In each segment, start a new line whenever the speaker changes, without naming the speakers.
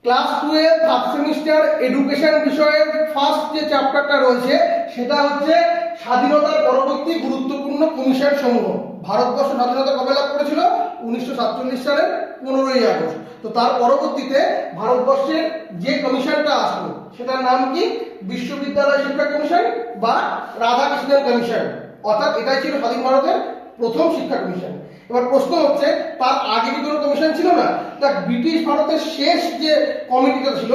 Class 12 third semester education বিষয়ের first যে চ্যাপ্টারটা রয়েছে সেটা হচ্ছে স্বাধীনতার পরবর্তী গুরুত্বপূর্ণ কমিশন সমূহ। ভারতবর্ষ স্বাধীনতা কবে লাভ করেছিল? 1947 সালের 15ই আগস্ট। তো তার পরবর্তীতে ভারতবর্ষের যে কমিশনটা আসলো সেটার নাম কি? বিশ্ববিদ্যালয় শিক্ষা কমিশন বা রাধাকৃষ্ণন কমিশন। অর্থাৎ এটাই ছিল স্বাধীন ভারতের প্রথম শিক্ষা কমিশন। এবার প্রশ্ন হচ্ছে, তার আগে কি কোনো কমিশন ছিল না? তা ব্রিটিশ ভারতের শেষ যে কমিটিটা ছিল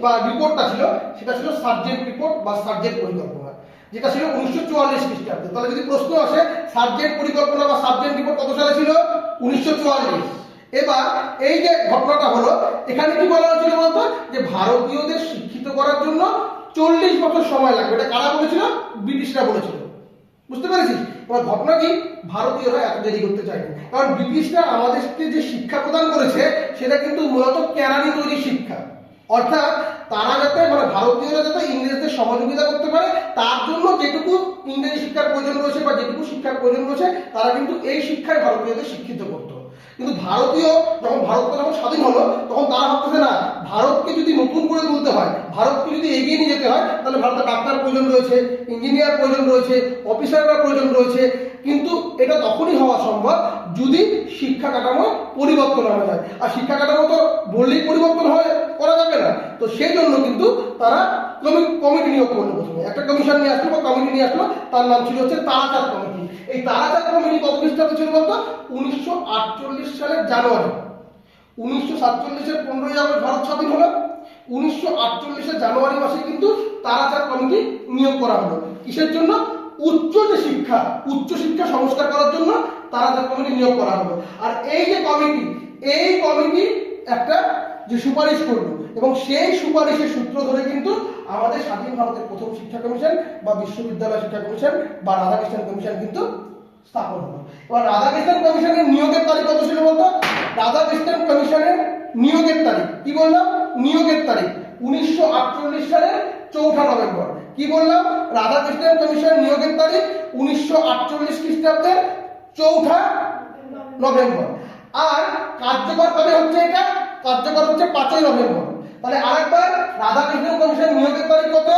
বা রিপোর্টটা ছিল সেটা ছিল সার্জেন্ট রিপোর্ট বা সার্জেন্ট পরিকল্পনা, যেটা ছিল 1944 খ্রিস্টাব্দে। তাহলে যদি প্রশ্ন আসে সার্জেন্ট পরিকল্পনা বা সার্জেন্ট রিপোর্ট কত সালে ছিল? 1944। এবার এই যে ঘটনাটা হলো, এখানে কি বলা হয়েছিল বলতো, যে ভারতীয়দের শিক্ষিত করার জন্য 40 বছর সময় লাগবে। এটা কারা বলেছিল? ব্রিটিশরা বলেছিল। বুঝতে পেরেছিস? এবার ঘটনা কি, ভারতীয়রা এত দেরি করতে চায়নি, কারণ ব্রিটিশরা আমাদেরকে যে শিক্ষা প্রদান করেছে সেটা কিন্তু মূলত কেরানি তৈরি শিক্ষা। অর্থাৎ তারা যাতে ভারতীয়রা যাতে ইংরেজদের সহযোগিতা করতে পারে তার জন্য যেটুকু ইংরেজি শিক্ষার প্রয়োজন রয়েছে বা যেটুকু শিক্ষার প্রয়োজন রয়েছে তারা কিন্তু এই শিক্ষায় ভারতীয়দের শিক্ষিত করতো। কিন্তু ভারতীয় ভারতটা যখন স্বাধীন হলো তখন তারা ভাবতেছে না, ভারতকে যদি নতুন করে তুলতে হয়, ভারতকে যদি এগিয়ে নিয়ে যেতে হয়, তাহলে ভারতে ডাক্তার প্রয়োজন রয়েছে, ইঞ্জিনিয়ার প্রয়োজন রয়েছে, অফিসাররা প্রয়োজন রয়েছে। কিন্তু এটা তখনই হওয়া সম্ভব যদি শিক্ষা কাঠামো পরিবর্তন আনা যায়। আর শিক্ষা কাঠামো তো বললেই পরিবর্তন করা যাবে না। তো সেই জন্য কিন্তু তারা কমিটি নিয়োগ করলো। প্রথমে একটা কমিশন নিয়ে আসলো বা কমিটি নিয়ে আসলো, তার নাম ছিল হচ্ছে তারাচাঁদ কমিটি। এই তারাচাঁদ কমিটি কত খ্রিস্টাব্দে ছিল বলতো? 1948 সালের জানুয়ারি। 1947-এর 15ই আগস্ট ভারত স্বাধীন হলো। 1948-এর জানুয়ারি মাসে কিন্তু তারাচাঁদ কমিটি নিয়োগ করা হলো। কিসের জন্য? উচ্চ শিক্ষা সংস্কার করার জন্য তারাচাঁদ কমিটি নিয়োগ করা হলো। আর এই যে কমিটি, এই কমিটি একটা যে সুপারিশ করলো এবং সেই সুপারিশের সূত্র ধরে কিন্তু আমাদের স্বাধীন ভারতের প্রথম শিক্ষা কমিশন বা বিশ্ববিদ্যালয় শিক্ষা কমিশন বা রাধাকৃষ্ণন কমিশন কিন্তু স্থাপন হলো। এবার রাধাকৃষ্ণন কমিশনের নিয়োগের তারিখ কত ছিল বলতো? রাধাকৃষ্ণন কমিশনের নিয়োগের তারিখ কি বললাম? নিয়োগের তারিখ 1948 সালের 4 নভেম্বর। কি বললাম? রাধাকৃষ্ণন কমিশন নিয়োগের তারিখ 1948 খ্রিস্টাব্দের 4 নভেম্বর। আর কার্যকর কবে হচ্ছে? এটা কার্যকর হচ্ছে 5 নভেম্বর। তাহলে আরেকবার, রাধাকৃষ্ণন কমিশন নিয়োগের তারিখ কত?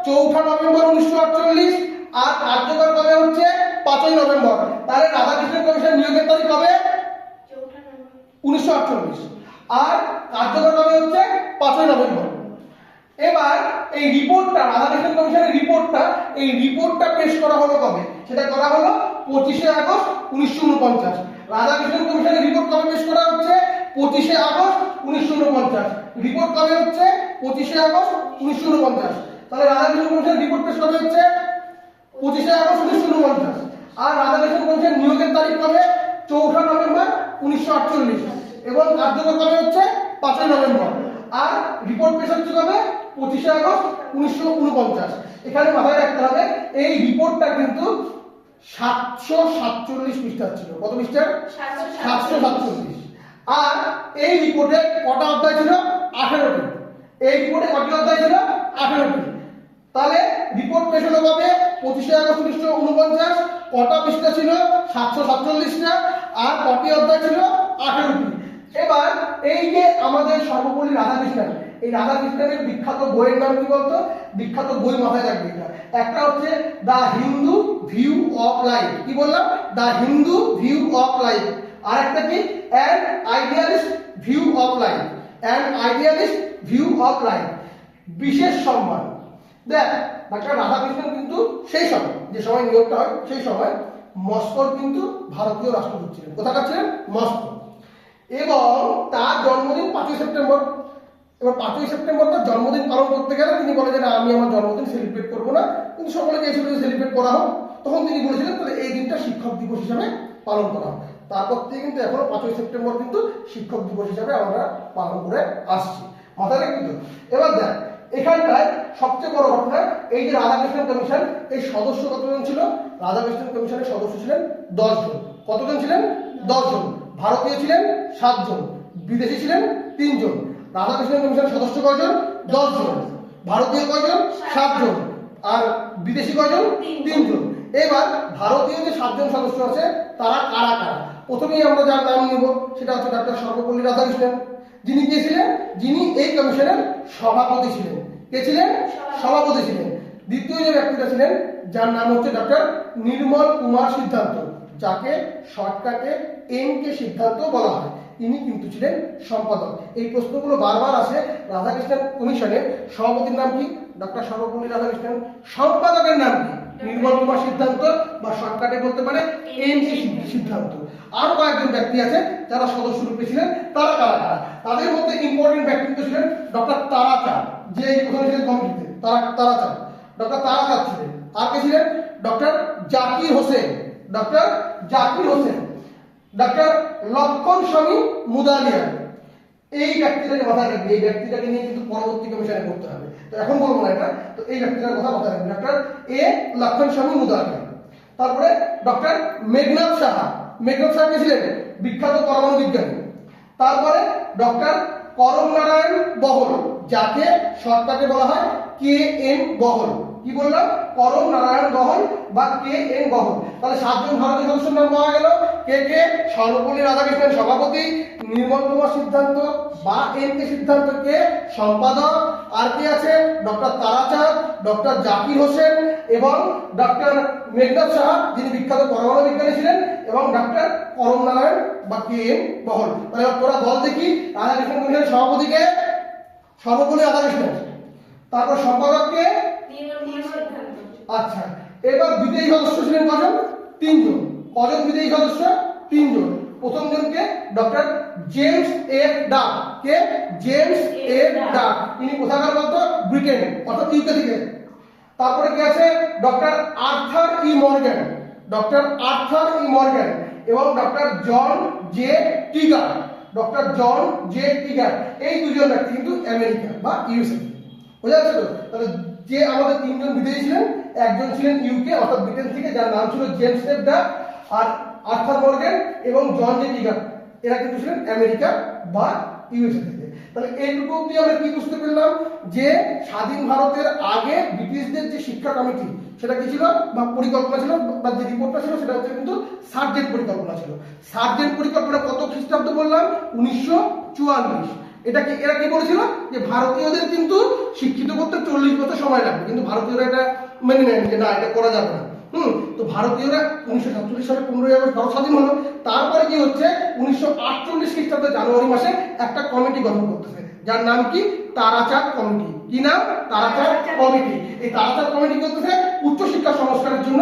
4 নভেম্বর 1948। আর কার্যকর কবে হচ্ছে? 5 নভেম্বর। তাহলে রাধাকৃষ্ণন কমিশন নিয়োগের তারিখ কবে? 1948। আর কার্যকর কবে হচ্ছে? 5 নভেম্বর। এবার এই রিপোর্টটা, রাধাকৃষ্ণন কমিশনের রিপোর্টটা পেশ করা হলো কবে? সেটা করা হলো 25 আগস্ট 1949। রাধাকৃষ্ণন কমিশনের রিপোর্ট কবে পেশ করা হচ্ছে? 25 আগস্ট 1949। রিপোর্ট কবে হচ্ছে? 25 আগস্ট 1949। তাহলে রাধাকৃষ্ণন কমিশনের রিপোর্ট পেশ কবে হচ্ছে? 25 আগস্ট 1949। আর রাধাকৃষ্ণন কমিশন নিয়োগের তারিখ কবে? 4 নভেম্বর 1948। এবং কার্যকর কবে হচ্ছে? 5 নভেম্বর। আর রিপোর্ট পেশ হচ্ছে কবে? 25 আগস্ট 1949। এখানে মাথায় রাখতে হবে এই রিপোর্টটা কিন্তু 747 পৃষ্ঠা ছিল। কত পৃষ্ঠা? 747। আর এই রিপোর্টে কটা অধ্যায় ছিল? 18টি। এই রিপোর্টে কটা অধ্যায় ছিল? 18টি। তাহলে রিপোর্ট পেশ হলো কবে? 25 আগস্ট 1949। কটা পৃষ্ঠা ছিল? 747টা। আর কটি অধ্যায় ছিল? 18টি। এবার এই যে আমাদের সর্বপল্লী রাধাকৃষ্ণন, এই রাধাকৃষ্ণনের বিখ্যাত বইয়ের নাম কি বলতো? বিখ্যাত বই মাথায় রাখবে এটা। একটা হচ্ছে the Hindu view of life. কি বললাম? The Hindu view of life. আর একটা কি? An idealist view of life. An idealist view of life. বিশেষ সম্মান। দেখ, ডাক্তার রাধাকৃষ্ণন কিন্তু সেই সময়, যে সময় নিয়োগটা হয় সেই সময় মস্কোর কিন্তু ভারতীয় রাষ্ট্রদূত ছিলেন। কোথাকার ছিলেন? মস্কো। এবং তার জন্মদিন 5 সেপ্টেম্বর। এবার 5 সেপ্টেম্বর তার জন্মদিন পালন করতে গেলে তিনি বলে যে না, আমি আমার জন্মদিন সেলিব্রেট করবো না, কিন্তু সকলে চেয়েছিল যে সেলিব্রেট করা হোক। তখন তিনি বলেছিলেন তাহলে এই দিনটা শিক্ষক দিবস হিসাবে পালন করা হোক। তারপর থেকে কিন্তু এখনো 5 সেপ্টেম্বর কিন্তু শিক্ষক দিবস হিসাবে আমরা পালন করে আসছি। মাথায় রাখবি তো? এবার দেখ, এখানটায় সবচেয়ে বড় ঘটনা, এই যে রাধাকৃষ্ণন কমিশন, এই সদস্য কতজন ছিল? রাধাকৃষ্ণন কমিশনের সদস্য ছিলেন 10 জন। কতজন ছিলেন? 10 জন। ভারতীয় ছিলেন 7 জন, বিদেশি ছিলেন 3 জন। রাধাকৃষ্ণন কমিশনের সদস্য কয়জন? 10 জন। ভারতীয় কয়জন? 7 জন। আর বিদেশি কয়জন? 3 জন। এবার ভারতীয় যে 7 জন সদস্য আছে তারা কারা কারা? প্রথমেই আমরা যার নাম নিব সেটা হচ্ছে ডাক্তার সর্বপল্লী রাধাকৃষ্ণন, যিনি কে ছিলেন, যিনি এই কমিশনের সভাপতি ছিলেন। কে ছিলেন? সভাপতি ছিলেন। দ্বিতীয় যে ব্যক্তিটা ছিলেন, যার নাম হচ্ছে ডক্টর নির্মল কুমার সিদ্ধান্ত, যাকে শর্টকাটে এম কে সিদ্ধান্ত বলা হয়। ইনি কিন্তু ছিলেন সম্পাদক। এই প্রশ্নগুলো বারবার আসে। রাধাকৃষ্ণন কমিশনের সভাপতির নাম কি? ডক্টর সর্বপল্লী রাধাকৃষ্ণন। সম্পাদকের নাম কি? নির্মল কুমার সিদ্ধান্ত, বা শর্টকাটে বলতে পারে এম কে সিদ্ধান্ত। আর কয়েকজন ব্যক্তি আছে যারা সদস্য রূপে ছিলেন। তারা কারা? তাদের মধ্যে ইম্পর্টেন্ট ব্যক্তিত্ব ছিলেন ডক্টর তারাচাঁদ, যে প্রথমে ছিলেন কমিটিতে। তারাচাঁদ, ডক্টর তারাচাঁদ ছিলেন। আর কে ছিলেন? Doctor Zakir Hussain, doctor Zakir Hussain, doctor লক্ষণ স্বামী মুদালিয়া। এই ব্যক্তিটাকে মাথায় রাখবে। এই ব্যক্তিটাকে নিয়ে কিন্তু পরবর্তী কমিশনে করতে হবে, তো এখন বলবো না এটা। তো এই ব্যক্তিটার কথা মাথায় রাখবে, ডক্টর লক্ষণ স্বামী মুদালিয়া। তারপরে ডক্টর মেঘনাথ সাহা। মেঘনাথ সাহা কে ছিলেন? বিখ্যাত পরমাণু বিজ্ঞানী। তারপরে ডক্টর করম নারায়ণ বহল, যাকে শর্টকাটে বলা হয় কে এম বহল। কি বললাম? করম নারায়ণ বহল বা কে এম বহল। তাহলে 7 জন ভারতীয় সদস্যের নাম পাওয়া গেল। কে কে? সর্বপল্লী রাধাকৃষ্ণন সভাপতি, নির্মল কুমার সিদ্ধান্ত বা এম কে সিদ্ধান্ত কে সম্পাদক, আর কে আছে? ডক্টর তারাচাঁদ, ডক্টর জাকির হোসেন এবং ডক্টর মেঘনাথ সাহা, যিনি বিখ্যাত পরমাণু বিজ্ঞানী ছিলেন, এবং ডক্টর করম নারায়ণ বা কে এম বহল। তাহলে তোরা বল দেখি, রাধাকৃষ্ণ কমিশনের সভাপতিকে সর্বপল্লী রাধাকৃষ্ণন, তারপর সম্পাদককে। আচ্ছা, এবার বিদেশী সদস্য ছিলেন কজন? 3 জন। কজন বিদেশী সদস্য? 3 জন। প্রথম জনকে ডক্টর জেমস এ ডাক। কে? জেমস এ ডাক। ইনি কোথাকার বলতো? ব্রিটেন, অর্থাৎ ইউকে থেকে। তারপরে কে আছে? Doctor Arthur E Morgan, doctor Arthur E Morgan এবং doctor John J Tigert, doctor John J Tigert. এই দুজন ব্যক্তি কিন্তু আমেরিকা বা ইউএসএ। বোঝা যাচ্ছে তো? তাহলে যে আমাদের 3 জন বিদেশী ছিলেন, একজন ছিলেন ইউকে অর্থাৎ ব্রিটেন থেকে, যার নাম ছিল জেমস এফ ডাক, আর আর্থার মর্গ্যান এবং জন জে টিগার, এরা কিন্তু ছিলেন আমেরিকা বা ইউএসএ থেকে। তাহলে এইটুকু অব্দি আমরা কি বুঝতে পারলাম? যে স্বাধীন ভারতের আগে ব্রিটিশদের যে শিক্ষা কমিটি, সেটা কি ছিল বা পরিকল্পনা ছিল বা যে রিপোর্টটা ছিল, সেটা হচ্ছে কিন্তু সার্জেন্ট পরিকল্পনা ছিল। সার্জেন্ট পরিকল্পনা কত খ্রিস্টাব্দ বললাম? 1944। এটা কি এরা কি বলেছিল? যে ভারতীয়দের কিন্তু শিক্ষিত করতে 40 বছর সময় লাগবে, কিন্তু ভারতীয়রা এটা মেনে নেয়নি যে না, এটা করা যাবে না। তো ভারতীয়রা 1947 সালে 15ই আগস্ট ভারত স্বাধীন হলো। তারপরে কি হচ্ছে? 1948 খ্রিস্টাব্দে জানুয়ারি মাসে একটা কমিটি গঠন করতেছে, যার নাম কি? তারাচাঁদ কমিটি। কি নাম? তারাচাঁদ কমিটি। এই তারাচাঁদ কমিটি করতেছে উচ্চশিক্ষা সংস্কারের জন্য,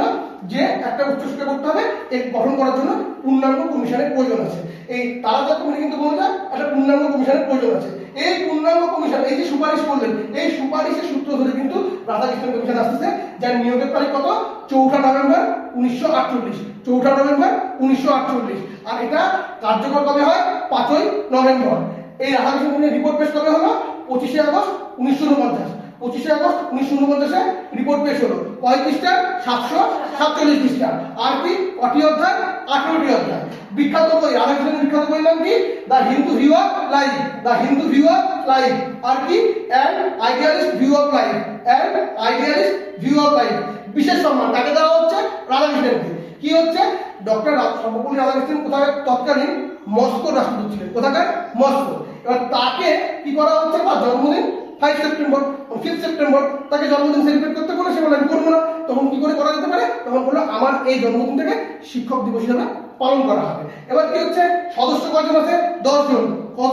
যে একটা উচ্চশিক্ষা করতে হবে, এই গঠন করার জন্য পূর্ণাঙ্গ কমিশনের প্রয়োজন আছে। এই তারাচাঁদ কমিটি কিন্তু বলে যায় একটা পূর্ণাঙ্গ কমিশনের প্রয়োজন আছে। এই পূর্ণাঙ্গ কমিশন এই যে সুপারিশ করলেন, এই সুপারিশের সূত্র ধরে কিন্তু রাধাকৃষ্ণ কমিশন আসতেছে, যার নিয়োগের তারিখ কত? 4 নভেম্বর 1948। 4 নভেম্বর 1948। আর এটা কার্যকর কবে হয়? 5 নভেম্বর। এই রাধাকৃষ্ণ কমিশনের রিপোর্ট পেশ কবে হলো? 25 আগস্ট 1949। 25 আগস্ট 1949 রিপোর্ট পেশ হলো। কয় পৃষ্ঠা? 747 পৃষ্ঠা। আর কি? কটি অধ্যায়? 18টি অধ্যায়। বিখ্যাত বই, রাধাকৃষ্ণের বিখ্যাত বই নাম কি? The Hindu view of life, the Hindu view of life. আর কি? An idealist view of life, an idealist view of life. বিশেষ সম্মান কাকে দেওয়া হচ্ছে? রাধাকৃষ্ণনকে। কি হচ্ছে? ডক্টর সর্বপল্লী রাধাকৃষ্ণন কোথাকার? তৎকালীন মস্কোর রাষ্ট্রদূত ছিলেন। কোথাকার? মস্কো। এবার তাকে কি করা হচ্ছে? তার জন্মদিন 5 সেপ্টেম্বর, 5 সেপ্টেম্বর তাকে জন্মদিন সেলিব্রেট করতে বলে, সে বলে আমি করবো না। তখন কি করে করা যেতে পারে? তখন বললো আমার এই জন্মদিনটাকে শিক্ষক দিবস হিসেবে পালন করা হবে। এবার কি হচ্ছে? সদস্য কয়জন আছে? 10 জন।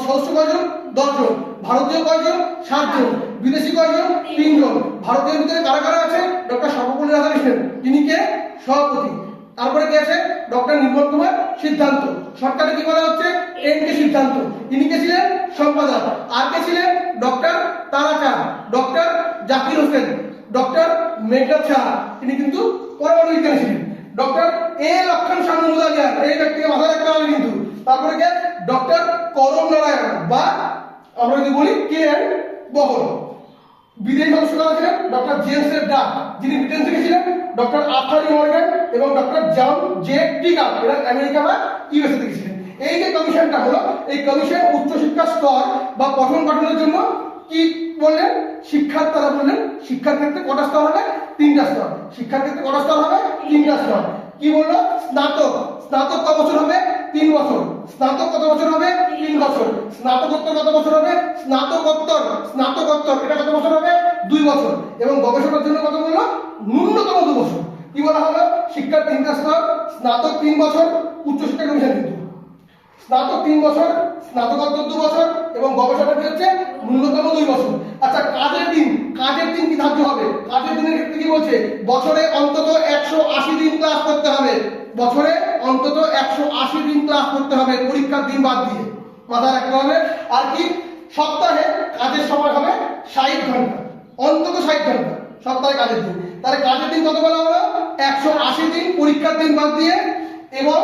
সদস্য কয়জন? 10 জন। ভারতীয় কয়জন? 7 জন। বিদেশি কয়জন? 3 জন। ভারতীয় ভিতরে কারা কারা আছে? ডক্টর সর্বপল্লী রাধাকৃষ্ণন, যিনি কে? সভাপতি। তারপরে কি আছে? ডক্টর নির্মল কুমার সিদ্ধান্ত, সরকারে কি বলা হচ্ছে? এম কে সিদ্ধান্ত, ইনি কে ছিলেন? সম্পাদক। আর কে ছিলেন? Doctor Tarachand, doctor Zakir Hussain, doctor Meghnad Saha, তিনি কিন্তু পরমাণু বিজ্ঞানী ছিলেন। ডক্টর লক্ষণ স্বামী মুদালিয়া, এই ব্যক্তিকে মাথায় রাখতে হবে কিন্তু। তারপরে কে? ডক্টর করম নারায়ণ বা আমরা যদি বলি কে এম বহল। বিদেশি সদস্য কারা ছিলেন? ডক্টর জেমস এফ ডাক, যিনি ব্রিটেন থেকে ছিলেন, ডক্টর আর্থার ই মর্গ্যান এবং ডক্টর জন জে টিগার, এরা আমেরিকা বা ইউএসএ থেকে ছিলেন। এই যে কমিশনটা হলো, এই কমিশন উচ্চশিক্ষার স্তর বা পঠন পাঠনের জন্য কি বললেন? শিক্ষার, তারা বললেন শিক্ষার ক্ষেত্রে কটা স্তর হবে? 3টা স্তর। শিক্ষার ক্ষেত্রে কটা স্তর হবে? 3টা স্তর। কি বললো? স্নাতক। স্নাতক কত বছর হবে? 3 বছর, স্নাতক কত বছর হবে 3 বছর, স্নাতকোত্তর কত বছর হবে স্নাতকোত্তর এটা কত বছর হবে 2 বছর, এবং গবেষণার জন্য কত বললো ন্যূনতম 2 বছর। কি বলা হলো শিক্ষার 3টা স্তর, স্নাতক 3 বছর, উচ্চশিক্ষা কমিশন কিন্তু স্নাতক 3 বছর, স্নাতকোত্তর 2 বছর এবং গবেষণা কি হচ্ছে ন্যূনতম 2 বছর। আচ্ছা কাজের দিন কি ধার্য হবে? কাজের দিনের ক্ষেত্রে কি বলছে বছরে অন্তত 180 দিন ক্লাস করতে হবে, বছরে অন্তত 180 দিন ক্লাস করতে হবে পরীক্ষার দিন বাদ দিয়ে, মাথায় রাখতে হবে। আর কি সপ্তাহে কাজের সময় হবে 60 ঘন্টা, অন্তত 60 ঘন্টা সপ্তাহে কাজের দিন। তাহলে কাজের দিন কত বলা হলো 180 দিন পরীক্ষার দিন বাদ দিয়ে, এবং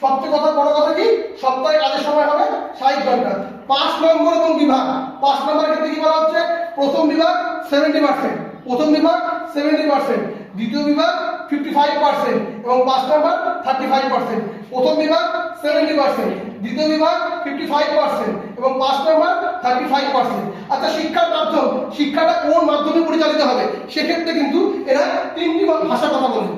সবচেয়ে বড় কথা কি সপ্তাহে কাজের সময় হবে 60 ঘন্টা। 5 নম্বর এবং বিভাগ, 5 নম্বরের ক্ষেত্রে কি বলা হচ্ছে প্রথম বিভাগ 70%, প্রথম বিভাগ 70%, দ্বিতীয় বিভাগ 55% এবং 5 নম্বর 35%। প্রথম বিভাগ 70%, দ্বিতীয় বিভাগ 55% এবং 5 নম্বর 35%। আচ্ছা শিক্ষার মাধ্যম, শিক্ষাটা কোন মাধ্যমে পরিচালিত হবে? সেক্ষেত্রে কিন্তু এরা 3টি ভাষা কথা বলে,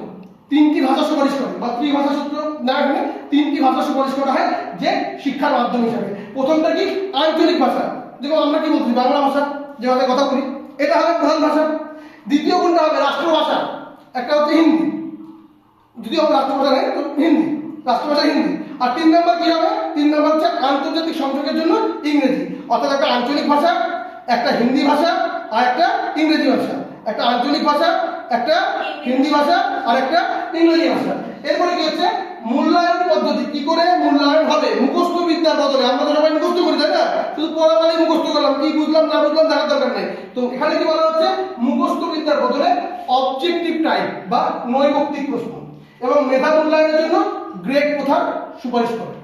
3টি ভাষা সুপারিশ করে বা ত্রিভাষা সূত্র না, এখানে 3টি ভাষা সুপারিশ করা হয় যে শিক্ষার মাধ্যম হিসাবে। প্রথমটা কি আঞ্চলিক ভাষা, যেমন আমরা কি বলছি বাংলা ভাষা যে ভাষায় কথা বলি, এটা হবে প্রধান ভাষা। দ্বিতীয় কোনটা হবে রাষ্ট্রভাষা, একটা হচ্ছে হিন্দি, যদিও আমরা রাষ্ট্রভাষা নেই তো হিন্দি, রাষ্ট্রভাষা হিন্দি। আর 3 নম্বর কি হবে 3 নম্বর হচ্ছে আন্তর্জাতিক সংযোগের জন্য ইংরেজি, অর্থাৎ একটা আঞ্চলিক ভাষা, একটা হিন্দি ভাষা আর একটা ইংরেজি ভাষা, একটা আঞ্চলিক ভাষা, একটা হিন্দি ভাষা আর একটা ইংরেজি ভাষা। এরপরে কি হচ্ছে মূল্যায়ন পদ্ধতি, কি করে মূল্যায়ন হবে মুখস্থ বিদ্যার বদলে। আমরা তো সবাই মুখস্থ করি তাই না, শুধু পড়াশোনায় মুখস্থ করলাম, কি বুঝলাম না বুঝলাম দেখার দরকার নেই। তো এখানে কি বলা হচ্ছে মুখস্থ বিদ্যার বদলে অবজেক্টিভ টাইপ বা নৈর্ব্যক্তিক প্রশ্ন, এবং মেধা মূল্যায়নের জন্য গ্রেড প্রথা সুপারিশ করে।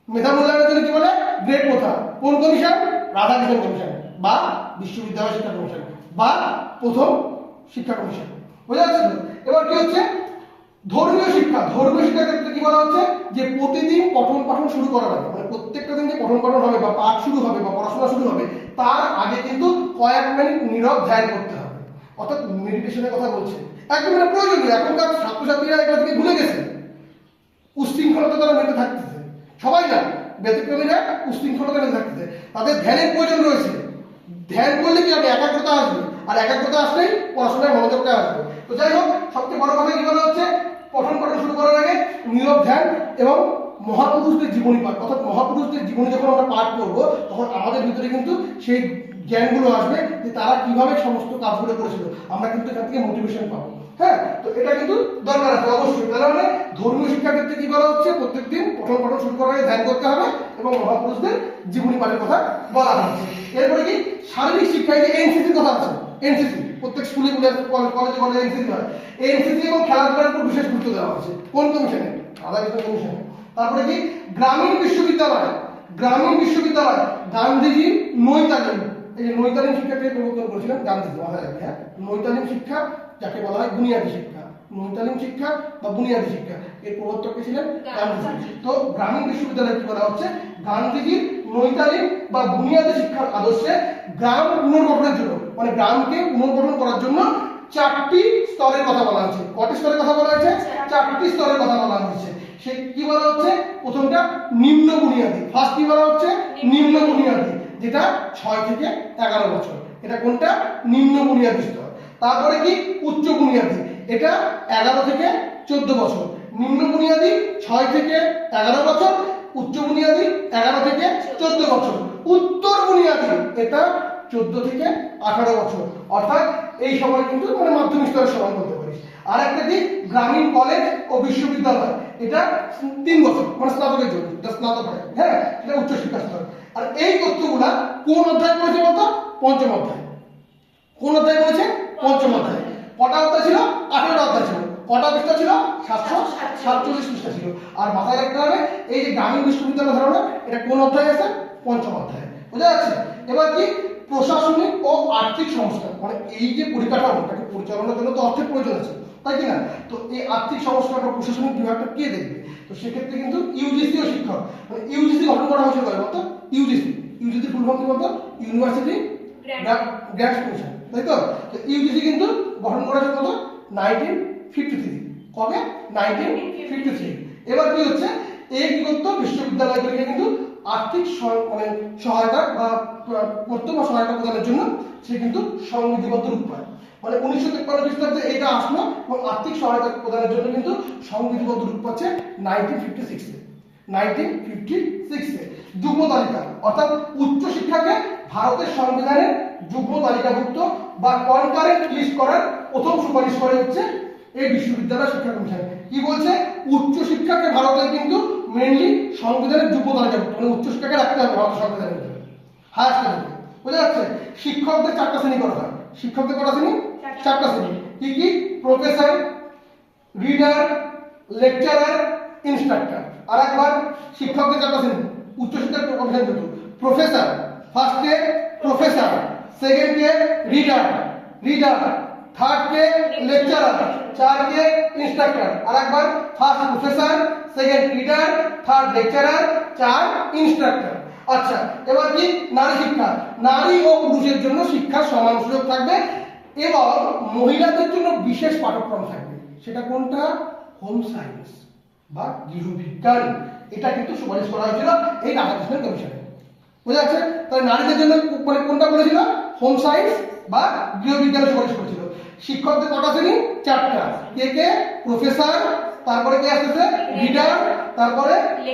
মেধা মূল্যায়নের জন্য কি বলে গ্রেড প্রথা, কোন কমিশন রাধাকৃষ্ণ কমিশন বা বিশ্ববিদ্যালয় শিক্ষা কমিশন বা প্রথম শিক্ষা কমিশন, বুঝা যাচ্ছে? এবার কি হচ্ছে ধর্মীয় শিক্ষা, ধর্মীয় শিক্ষার ক্ষেত্রে কি বলা হচ্ছে যে প্রতিদিন পঠন পাঠন শুরু করার আগে, মানে প্রত্যেকটা দিন যে পঠন পাঠন হবে বা পাঠ শুরু হবে বা পড়াশোনা শুরু হবে তার আগে কিন্তু কয়েক মিনিট নীরব ধ্যান করতে হবে, অর্থাৎ মেডিটেশনের কথা বলছে। একদম এটা প্রয়োজনীয়, এখনকার ছাত্রছাত্রীরা এগুলো থেকে ভুলে গেছে, উশৃঙ্খলতা তারা মেতে থাকতেছে, সবাই না ব্যতিক্রমীরা উশৃঙ্খলতা মেতে থাকতেছে, তাদের ধ্যানের প্রয়োজন রয়েছে। ধ্যান করলে কি হবে একাগ্রতা আসবে, আর একাগ্রতা আসলেই পড়াশোনায় মনোযোগটা আসবে। তো যাই হোক সবচেয়ে বড় কথা কি বলা হচ্ছে পঠন পাঠন শুরু করার আগে নীরব ধ্যান এবং মহাপুরুষদের জীবনী পাঠ, অর্থাৎ মহাপুরুষদের জীবনী যখন আমরা পাঠ করবো তখন আমাদের ভিতরে কিন্তু সেই জ্ঞানগুলো আসবে যে তারা কিভাবে সমস্ত কাজগুলো করেছিল, আমরা কিন্তু এখান থেকে মোটিভেশন পাবো। হ্যাঁ, তো এটা কিন্তু দরকার আছে অবশ্যই। তার মানে ধর্মীয় শিক্ষার ক্ষেত্রে কি বলা হচ্ছে প্রত্যেকদিন পঠন পাঠন শুরু করার আগে ধ্যান করতে হবে এবং মহাপুরুষদের জীবনী পাঠের কথা বলা হচ্ছে। এরপরে কি শারীরিক শিক্ষায় যে এনসিসির কথা আছে, এনসিসি প্রত্যেক স্কুলে কলেজে কলেজে এনসিসি হয়, এনসিসি এবং খেলাধুলার উপর বিশেষ গুরুত্ব দেওয়া হচ্ছে কোন কমিশনে রাধাকৃষ্ণ কমিশনে। তারপরে কি গ্রামীণ বিশ্ববিদ্যালয়, গ্রামীণ বিশ্ববিদ্যালয় গান্ধীজির নৈতালিম, এই যে নৈতালিম শিক্ষাকে প্রবর্তন করেছিলেন গান্ধীজি, মাথায় রাখবে। হ্যাঁ, নৈতালিম শিক্ষা যাকে বলা হয় বুনিয়াদী শিক্ষা, নৈতালিম শিক্ষা বা বুনিয়াদী শিক্ষা এর প্রবর্তক কে ছিলেন গান্ধীজি। তো গ্রামীণ বিশ্ববিদ্যালয়ে কি বলা হচ্ছে গান্ধীজির নৈতালিম বা বুনিয়াদী শিক্ষার আদর্শে গ্রাম পুনর্গঠনের জন্য, মানে গ্রামকে পুনর্গঠন করার জন্য 4টি স্তরের কথা বলা হয়েছে। কয়টি স্তরের কথা বলা হয়েছে? 4টি স্তরের কথা বলা হয়েছে। সে কি বলা হচ্ছে প্রথমটা নিম্ন বুনিয়াদী, ফার্স্ট কি বলা হচ্ছে নিম্ন বুনিয়াদী, যেটা 6 থেকে 11 বছর, এটা কোনটা নিম্ন বুনিয়াদী স্তর। তারপরে কি উচ্চ বুনিয়াদী, এটা 11 থেকে 14 বছর। নিম্ন বুনিয়াদী 6 থেকে 11 বছর, উচ্চ বুনিয়াদী 11 থেকে 14 বছর। উত্তর বুনিয়াদী এটা 14 থেকে 18 বছর, অর্থাৎ এই সময় কিন্তু মানে মাধ্যমিক স্তরের সময় বলতে পারিস। আর একটা কি গ্রামীণ কলেজ ও বিশ্ববিদ্যালয়, এটা 3 বছর মানে স্নাতকের জন্য, এটা স্নাতক হয়। হ্যাঁ, এটা উচ্চ শিক্ষা স্তর। আর এই তথ্যগুলা কোন অধ্যায় পড়েছে বলতো? পঞ্চম অধ্যায়। কোন অধ্যায় পড়েছে? পঞ্চম অধ্যায়। কটা অধ্যায় ছিল? 18টা অধ্যায় ছিল। কটা পৃষ্ঠা ছিল? 747 পৃষ্ঠা ছিল। আর মাথায় রাখতে হবে এই যে গ্রামীণ বিশ্ববিদ্যালয় ধারণা এটা কোন অধ্যায় আছে? পঞ্চম অধ্যায়, বুঝা যাচ্ছে? এবার কি প্রশাসনিক ও আর্থিক সংস্কার, মানে এই যে পরিকাঠামোটাকে পরিচালনার জন্য তো অর্থের প্রয়োজন আছে, তাই কি না? তো এই আর্থিক সংস্কার বা প্রশাসনিক বিভাগটা কে দেখবে? তো সেক্ষেত্রে কিন্তু ইউজিসি ও শিক্ষক, মানে ইউজিসি গঠন করা হয়েছিল বলতো ইউজিসি, ইউজিসি ফুল ফর্ম কি বলতো? ইউনিভার্সিটি গ্র্যান্টস কমিশন, তাই তো? তো ইউজিসি কিন্তু গঠন করা হয়েছিল কত? 1953। কবে? 1953। এবার কি হচ্ছে এই কি করতো, বিশ্ববিদ্যালয়গুলিকে কিন্তু আর্থিক মানে সহায়তা বা করতো বা সহায়তা প্রদানের জন্য সে কিন্তু সংবিধিবদ্ধ রূপ পায়। মানে 1953 খ্রিস্টাব্দে এটা আসলো এবং আর্থিক সহায়তা প্রদানের জন্য কিন্তু সংবিধিবদ্ধ রূপ পাচ্ছে 1956 যুগ্ম তালিকা, অর্থাৎ উচ্চ শিক্ষাকে ভারতের সংবিধানের যুগ্ম তালিকাভুক্ত বা কনকারেন্ট লিস্ট করার প্রথম সুপারিশ করে হচ্ছে এই বিশ্ববিদ্যালয় শিক্ষা কমিশন। কি বলছে, উচ্চ শিক্ষাকে ভারতের কিন্তু মেইনলি সংবিধানের যুগ্ম তালিকাভুক্ত, মানে উচ্চ শিক্ষাকে রাখতে হবে ভারতের সংবিধানের মধ্যে, হায়ার স্টাডিতে। বোঝা যাচ্ছে? শিক্ষকদের 4টা শ্রেণী করা হয়। শিক্ষকদের কটা শ্রেণী? 4টা শ্রেণী। কি কি? Professor, reader, lecturer, instructor. আর একবার, শিক্ষকদের 4টা শ্রেণী উচ্চশিক্ষার কমিশন দুটো। প্রফেসর, ফার্স্টে প্রফেসর, সেকেন্ডে রিডার, থার্ডকে লেকচারার, 4কে ইনস্ট্রাক্টর। আর একবার, first professor, second reader, third lecturer, 4 instructor. আচ্ছা, এবার কি? নারী শিক্ষা। নারী ও পুরুষের জন্য শিক্ষার সমান সুযোগ থাকবে এবং মহিলাদের জন্য বিশেষ পাঠ্যক্রম থাকবে। সেটা কোনটা? হোম সায়েন্স বা গৃহবিজ্ঞান। এটা কিন্তু সুপারিশ করা হয়েছিল এই রাধাকৃষ্ণন কমিশনে। বোঝা যাচ্ছে? তাহলে নারীদের জন্য মানে কোনটা বলেছিল? হোম সায়েন্স বা গৃহবিজ্ঞানের সুপারিশ করেছিল। শিক্ষকদের কটা শ্রেণী? 4টা। কে কে? প্রফেসর, তারপরে কি আসছে? রিডার, তারপরে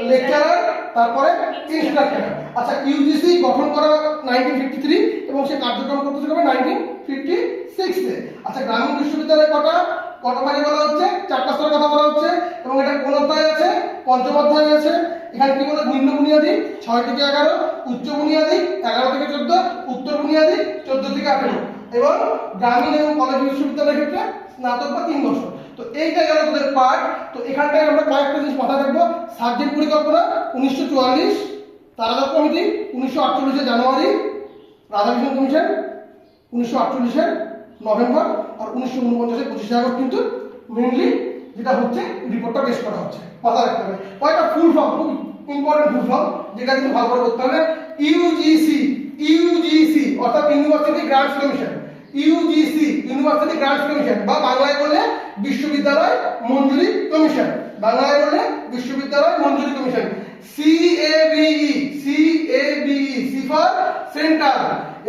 লেকচারার, তারপরে ইনস্ট্রাক্টর। আচ্ছা, ইউজিসি গঠন করা 1953 এবং সে কার্যক্রম করতে শুরু হবে 1956 এ। আচ্ছা, গ্রামীণ বিশ্ববিদ্যালয় কটা ভাগে বলা হচ্ছে? 4টা স্তরের কথা বলা হচ্ছে এবং এটা কোন অধ্যায় আছে? পঞ্চম অধ্যায় আছে। এখানে কি বলে? নিম্ন বুনিয়াদী 6 থেকে 11, উচ্চ বুনিয়াদী 11 থেকে 14, উত্তর বুনিয়াদী 14 থেকে 18 এবং গ্রামীণ এবং কলেজ বিশ্ববিদ্যালয়ের ক্ষেত্রে স্নাতক বা 3 বছর। তো এইটা গেল তোদের পার্ট। তো এখানটায় আমরা কয়েকটা জিনিস মাথায় রাখবো। সাবজেক্ট পরিকল্পনা 1944, তারাদত্ত কমিটি 1948 জানুয়ারি, রাধাকৃষ্ণন কমিশন 1948 নভেম্বর আর 1949 25 আগস্ট কিন্তু মেইনলি যেটা হচ্ছে রিপোর্টটা পেশ করা হচ্ছে। মাথায় রাখতে হবে কয়েকটা ফুল ফর্ম, খুব ইম্পর্টেন্ট ফুল ফর্ম, যেটা কিন্তু ভালো করে করতে হবে। ইউজিসি অর্থাৎ university grants commission, UGC university grants commission বা বাংলায় বললে বিশ্ববিদ্যালয় মঞ্জুরি কমিশন, বাংলায় বললে বিশ্ববিদ্যালয় মঞ্জুরি commission. CABE C for central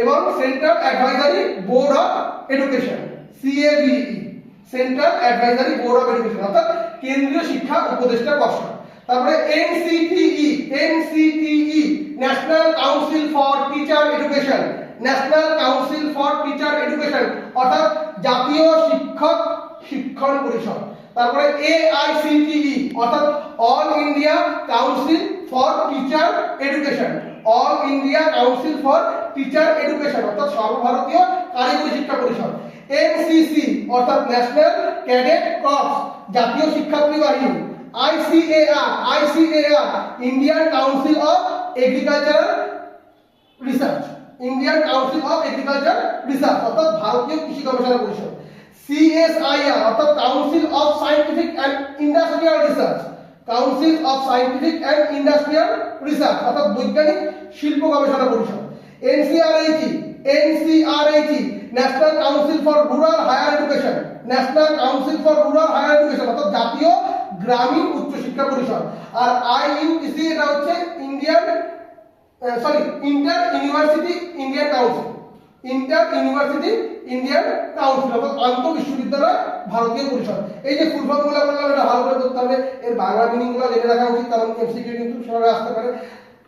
এবং central advisory board of education, CABE central advisory board of education অর্থাৎ কেন্দ্রীয় শিক্ষা উপদেষ্টা পর্ষদ। তারপরে NCTE national council for teacher education, national council for teacher education অর্থাৎ জাতীয় শিক্ষক শিক্ষণ পরিষদ। তারপরে এআইসিটিই অর্থাৎ all India council for teacher education, all India council for teacher education অর্থাৎ সর্বভারতীয় কারিগরি শিক্ষা পরিষদ। এনসিসি অর্থাৎ ন্যাশনাল ক্যাডেট কর্পস জাতীয় শিক্ষার্থী বাহিনী। ICAR Indian Council of Agricultural Research, Indian Council of Agriculture Research অর্থাৎ ভারতীয় কৃষি গবেষণা পরিষদ। সিএসআইআর অর্থাৎ Council of Scientific and Industrial Research, Council of Scientific and Industrial Research অর্থাৎ বৈজ্ঞানিক শিল্প গবেষণা পরিষদ। NCRHE National council for Rural Higher Education, national council for Rural Higher Education অর্থাৎ জাতীয় গ্রামীণ উচ্চ শিক্ষা পরিষদ। আর আইইউসি এটা হচ্ছে inter university Indian council, inter university Indian council অর্থাৎ আন্তঃ বিশ্ববিদ্যালয় ভারতীয় পরিষদ। এই যে ফুল ফর্মগুলো বললাম এটা ভালো করে করতে হবে, এর বাংলা মিনিংগুলো জেনে রাখা উচিত কারণ এমসিকিউ কিন্তু সবাই আসতে পারে।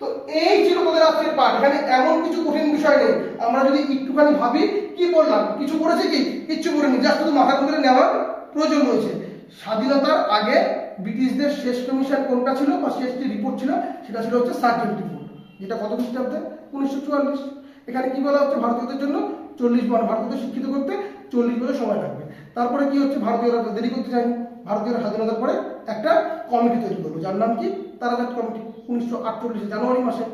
তো এই ছিল তোদের আজকের পাঠ। এখানে এমন কিছু কঠিন বিষয় নেই, আমরা যদি একটুখানি ভাবি কি বললাম, কিছু করেছে কি? কিচ্ছু করেনি, জাস্ট শুধু মাথা করে নেওয়ার প্রয়োজন রয়েছে। স্বাধীনতার আগে ব্রিটিশদের শেষ কমিশন কোনটা ছিল বা শেষ যে রিপোর্ট ছিল সেটা ছিল হচ্ছে সার্জেন্ট রিপোর্ট, যেটা কত খ্রিস্টাব্দে? 1944। এখানে কি বলা হচ্ছে? ভারতীয়দের জন্য 40 ভারতীয়দের শিক্ষিত করতে 40 বছর সময় লাগবে। তারপরে কি হচ্ছে? ভারতীয়রা দেরি করতে চায়নি, ভারতীয়রা স্বাধীনতার পরে একটা কমিটি তৈরি করলো যার নাম কি? তারাজাত কমিটি, 1948 জানুয়ারি মাসে।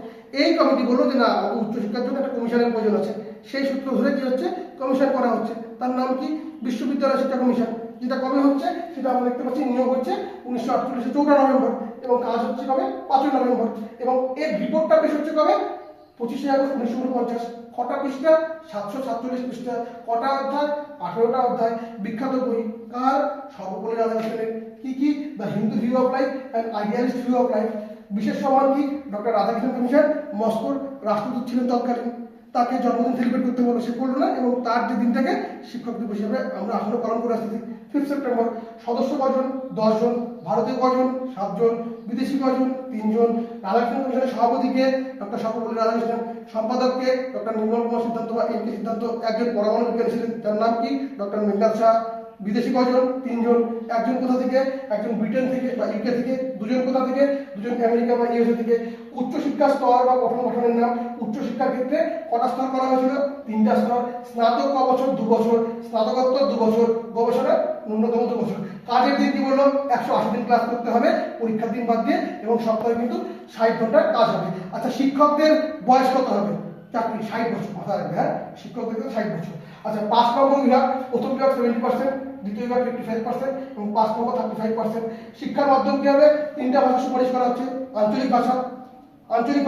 এই কমিটি বললো যে না, উচ্চশিক্ষার জন্য একটা কমিশনের প্রয়োজন আছে। সেই সূত্র ধরে কি হচ্ছে? কমিশন করা হচ্ছে, তার নাম কি? বিশ্ববিদ্যালয় শিক্ষা কমিশন। যেটা কবে হচ্ছে সেটা আমরা দেখতে পাচ্ছি, নিয়োগ হচ্ছে 1948 4 নভেম্বর এবং কাজ হচ্ছে কবে? 5 নভেম্বর এবং এর রিপোর্টটা পেশ হচ্ছে কবে? 25 আগস্ট 1949। কটা পৃষ্ঠা? 747 পৃষ্ঠা। কটা অধ্যায়? 18টা অধ্যায়। বিখ্যাত বই কার? সর্বপল্লী রাধাকৃষ্ণনের। কি the Hindu view of life and idealist view of life. বিশেষ সম্মান কি ডক্টর রাধাকৃষ্ণন কমিশন মস্কোর রাষ্ট্রদূত ছিলেন তৎকালীন, তাকে জন্মদিন সেলিব্রেট করতে বলো, সে করলো না, এবং তার যে দিনটাকে শিক্ষক দিবস হিসেবে আমরা এখনো পালন করে আসতেছি 5 সেপ্টেম্বর। সদস্য কজন? 10 জন। ভারতীয় কজন? 7 জন। বিদেশি কজন? 3 জন। রাধাকৃষ্ণন কমিশনের সভাপতিকে ডক্টর সর্বপল্লী রাধাকৃষ্ণন, সম্পাদককে ডক্টর নির্মল কুমার সিদ্ধান্ত বা এম কে সিদ্ধান্ত, একজন পরমাণু বিজ্ঞানী ছিলেন, তার নাম কি ডক্টর মেঘনাথ শাহ। বিদেশি কজন? 3 জন। একজন কোথা থেকে? একজন ব্রিটেন থেকে বা ইউকে থেকে। 2 জন কোথা থেকে? 2 জন আমেরিকা বা ইউএসএ থেকে। উচ্চশিক্ষার স্তর বা পঠন গঠনের নাম। উচ্চশিক্ষার ক্ষেত্রে কটা স্তর করা হয়েছিল? 3টা স্তর। স্নাতক ক বছর? 2 বছর। স্নাতকোত্তর 2 বছর। গবেষণা ন্যূনতম 2 বছর। কাজের দিন কি বললো? 180 দিন ক্লাস করতে হবে পরীক্ষার দিন বাদ দিয়ে, এবং সপ্তাহে কিন্তু 60 ঘন্টার কাজ হবে। আচ্ছা, শিক্ষকদের বয়স কত হবে? চাকরি 60 বছর, মাথায় রাখবে। হ্যাঁ, শিক্ষকদের 60 বছর। আচ্ছা, 5 নম্বর বিভাগ, প্রথম বিভাগ 70%, দ্বিতীয় বিভাগ 55% এবং 5 নম্বর 35%। শিক্ষার মাধ্যম কি হবে? 3টা ভাষা সুপারিশ করা হচ্ছে। আঞ্চলিক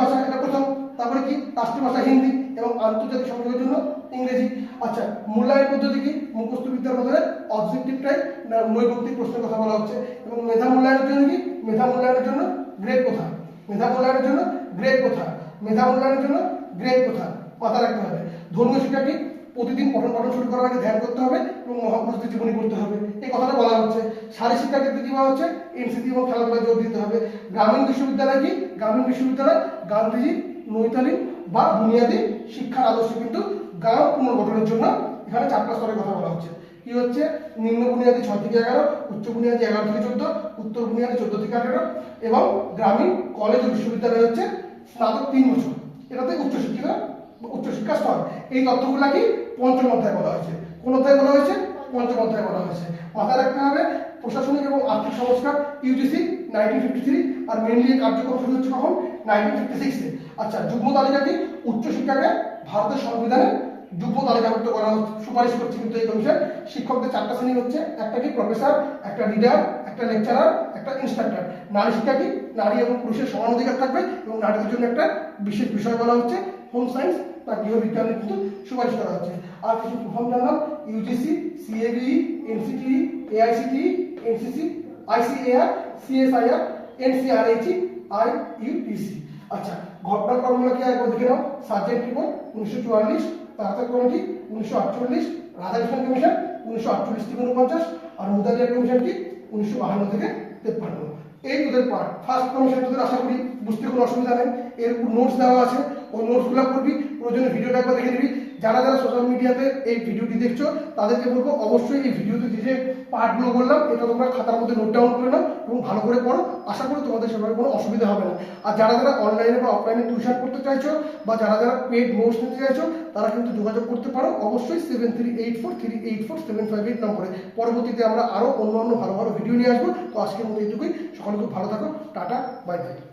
ভাষা, এটা প্রথম। তারপরে কি? রাষ্ট্রীয় ভাষা হিন্দি এবং আন্তর্জাতিক সংযোগের জন্য ইংরেজি। আচ্ছা, মূল্যায়ন পদ্ধতি কি? মুখস্থ বিদ্যার বদলে অবজেক্টিভ টাইপ না নৈর্ব্যক্তিক প্রশ্নের কথা বলা হচ্ছে। এবং মেধা মূল্যায়নের জন্য কি? মেধা মূল্যায়নের জন্য গ্রেড কোথায়? মেধা মূল্যায়নের জন্য গ্রেড কোথায়? মেধা মূল্যায়নের জন্য গ্রেড কোথায়? মাথা রাখতে হবে। ধর্মীয় শিক্ষা কি? প্রতিদিন পঠন পাঠন শুরু করার আগে ধ্যান করতে হবে এবং মহাপুরুষদের জীবনী পড়তে হবে, এই কথাটা বলা হচ্ছে। শারীরিক শিক্ষার ক্ষেত্রে কি বলা হচ্ছে? এনসিসি এবং খেলাধুলায় জোর দিতে হবে। গ্রামীণ বিশ্ববিদ্যালয় কি? গ্রামীণ বিশ্ববিদ্যালয় গান্ধীজি নৈতালিন বা বুনিয়াদী শিক্ষার আদর্শ কিন্তু গ্রাম পুনর্গঠনের জন্য এখানে 4টা স্তরের কথা বলা হচ্ছে। কি হচ্ছে? নিম্ন বুনিয়াদী 6 থেকে 11, উচ্চ বুনিয়াদী 11 থেকে 14, উত্তর বুনিয়াদী 14 থেকে 18 এবং গ্রামীণ কলেজ ও বিশ্ববিদ্যালয় হচ্ছে স্নাতক 3 বছর। এটাতে উচ্চশিক্ষা স্তর। এই তথ্যগুলা কি? পঞ্চম অধ্যায় বলা হয়েছে। কোন অধ্যায় বলা হয়েছে? পঞ্চম অধ্যায় বলা হয়েছে। মাথায় রাখতে হবে প্রশাসনিক এবং আর্থিক সংস্কার ইউজিসি 1953, আর মেনলি কার্যক্রম শুরু হচ্ছে কখন? 1956 এ। আচ্ছা, যুগ্ম তালিকা কি? উচ্চশিক্ষাকে ভারতের সংবিধানে যুগ্ম তালিকাভুক্ত করা সুপারিশ করছে কিন্তু এই কমিশন। শিক্ষকদের 4টা শ্রেণী হচ্ছে, একটা কি? প্রফেসর, একটা রিডার, একটা লেকচারার, একটা ইনস্ট্রাক্টর। নারী শিক্ষা কি? নারী এবং পুরুষের সমান অধিকার থাকবে এবং নারীদের জন্য একটা বিশেষ বিষয় বলা হচ্ছে হোম সায়েন্স বা গৃহবিজ্ঞানের কিন্তু সুপারিশ করা হচ্ছে। আর কিছু প্রথম জানলাম UGC, CABE, NCTE, AICTE, NCC, ICAR, CSIR, NCRHE, IUTC. আচ্ছা, ঘটনাক্রমগুলো কি একবার দেখে নাও। সার্জেন্ট রিপোর্ট 1944, তারপর কমিটি 1948, রাধাকৃষ্ণন কমিশন 1948 থেকে 49, আর মুদালিয়ার কমিশন কি 1952 থেকে 53। এই তোদের পার্ট। ফার্স্ট কমিশন তোদের আশা করি বুঝতে কোনো অসুবিধা নেই। এর উপর নোটস দেওয়া আছে, ওই নোটসগুলো করবি, প্রয়োজনে ভিডিওটা একবার দেখে নিবি। যারা সোশ্যাল মিডিয়াতে এই ভিডিওটি দেখছো তাদেরকে বলবো অবশ্যই এই ভিডিওতে যে পার্টগুলো বললাম এটা তোমরা খাতার মধ্যে নোট ডাউন করে নাও এবং ভালো করে পড়ো। আশা করি তোমাদের সেভাবে কোনো অসুবিধা হবে না। আর যারা অনলাইনে বা অফলাইনে টিউশন করতে চাইছো বা যারা পেড নোটস নিতে চাইছো তারা কিন্তু যোগাযোগ করতে পারো অবশ্যই 7384384758 নম্বরে। পরবর্তীতে আমরা আরো অন্য ভালো ভিডিও নিয়ে আসবো। তো আজকের মতো এইটুকুই। সকলে খুব ভালো থাকো। Tata, bye bye.